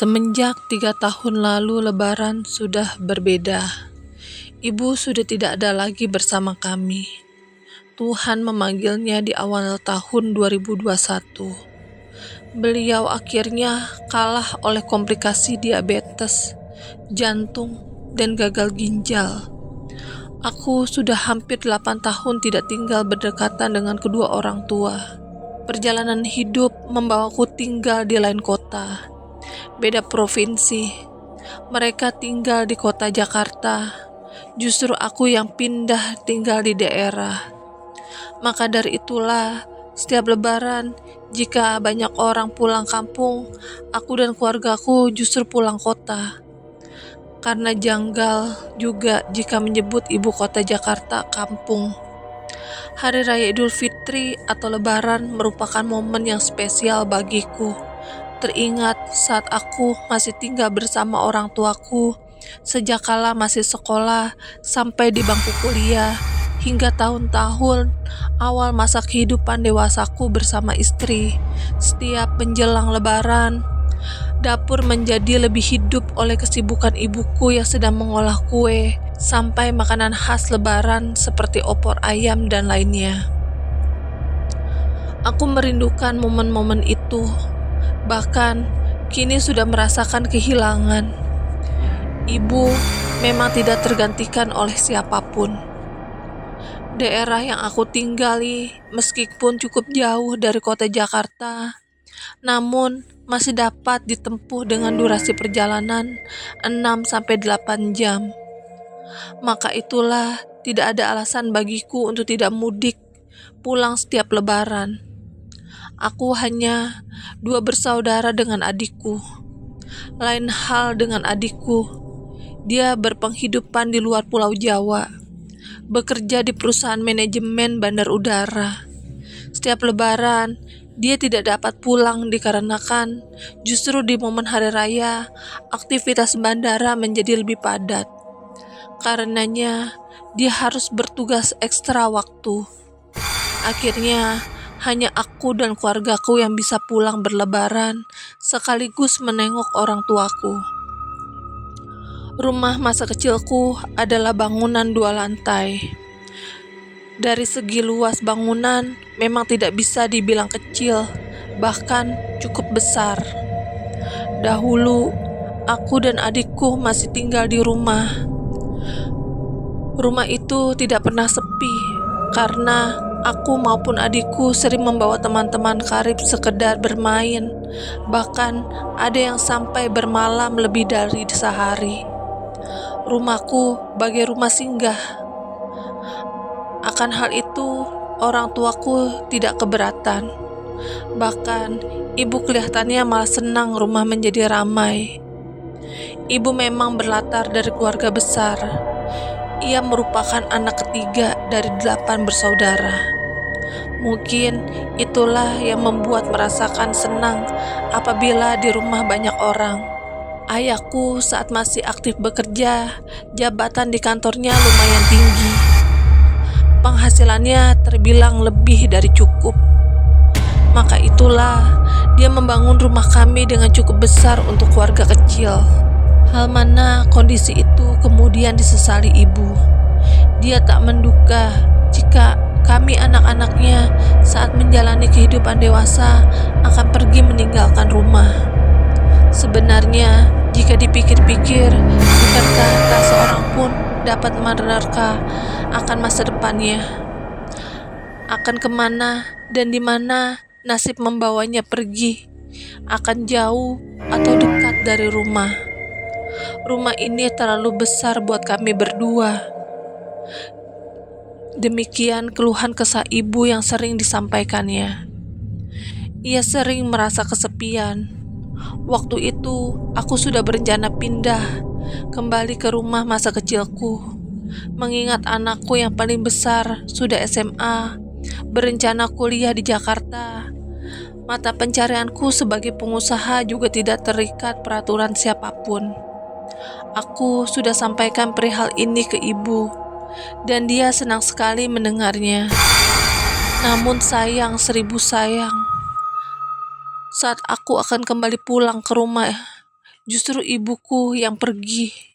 Semenjak 3 tahun lalu Lebaran sudah berbeda. Ibu sudah tidak ada lagi bersama kami. Tuhan memanggilnya di awal tahun 2021. Beliau akhirnya kalah oleh komplikasi diabetes, jantung, dan gagal ginjal. Aku sudah hampir 8 tahun tidak tinggal berdekatan dengan kedua orang tua. Perjalanan hidup membawaku tinggal di lain kota, beda provinsi. Mereka tinggal di kota Jakarta, justru aku yang pindah tinggal di daerah. Maka dari itulah, setiap lebaran, jika banyak orang pulang kampung, aku dan keluargaku justru pulang kota. Karena janggal juga jika menyebut ibu kota Jakarta kampung. Hari Raya Idul Fitri atau Lebaran merupakan momen yang spesial bagiku. Teringat saat aku masih tinggal bersama orang tuaku, sejak kala masih sekolah sampai di bangku kuliah, hingga tahun-tahun awal masa kehidupan dewasaku bersama istri. Setiap menjelang Lebaran, dapur menjadi lebih hidup oleh kesibukan ibuku yang sedang mengolah kue, sampai makanan khas Lebaran seperti opor ayam dan lainnya. Aku merindukan momen-momen itu. Bahkan kini sudah merasakan kehilangan. Ibu memang tidak tergantikan oleh siapapun. Daerah yang aku tinggali meskipun cukup jauh dari kota Jakarta, namun masih dapat ditempuh dengan durasi perjalanan 6-8 jam. Maka itulah tidak ada alasan bagiku untuk tidak mudik pulang setiap Lebaran. Aku hanya 2 bersaudara dengan adikku. Lain hal dengan adikku. Dia berpenghidupan di luar Pulau Jawa, bekerja di perusahaan manajemen bandar udara. Setiap Lebaran, dia tidak dapat pulang dikarenakan justru di momen hari raya, aktivitas bandara menjadi lebih padat. Karenanya, dia harus bertugas ekstra waktu. Akhirnya, hanya aku dan keluargaku yang bisa pulang berlebaran sekaligus menengok orang tuaku. Rumah masa kecilku adalah bangunan 2 lantai. Dari segi luas bangunan memang tidak bisa dibilang kecil, bahkan cukup besar. Dahulu, aku dan adikku masih tinggal di rumah. Rumah itu tidak pernah sepi, karena aku maupun adikku sering membawa teman-teman karib sekedar bermain. Bahkan ada yang sampai bermalam lebih dari sehari. Rumahku bagai rumah singgah. Akan hal itu, orang tuaku tidak keberatan. Bahkan, ibu kelihatannya malah senang rumah menjadi ramai. Ibu memang berlatar dari keluarga besar. Ia merupakan anak ketiga dari 8 bersaudara. Mungkin itulah yang membuat merasakan senang apabila di rumah banyak orang. Ayahku saat masih aktif bekerja, jabatan di kantornya lumayan tinggi. Penghasilannya terbilang lebih dari cukup. Maka itulah dia membangun rumah kami dengan cukup besar untuk keluarga kecil. Hal mana kondisi itu kemudian disesali ibu. Dia tak menduga jika kami anak-anaknya saat menjalani kehidupan dewasa akan pergi meninggalkan rumah. Sebenarnya jika dipikir-pikir, bukankah tak seorang pun dapat menerka akan masa depannya? Akan kemana dan di mana nasib membawanya pergi? Akan jauh atau dekat dari rumah? Rumah ini terlalu besar buat kami berdua. Demikian keluhan kesah ibu yang sering disampaikannya. Ia sering merasa kesepian. Waktu itu, aku sudah berencana pindah kembali ke rumah masa kecilku. Mengingat anakku yang paling besar sudah SMA, berencana kuliah di Jakarta. Mata pencarianku sebagai pengusaha juga tidak terikat peraturan siapapun. Aku sudah sampaikan perihal ini ke ibu, dan dia senang sekali mendengarnya. Namun sayang 1000 sayang, saat aku akan kembali pulang ke rumah Justru ibuku yang pergi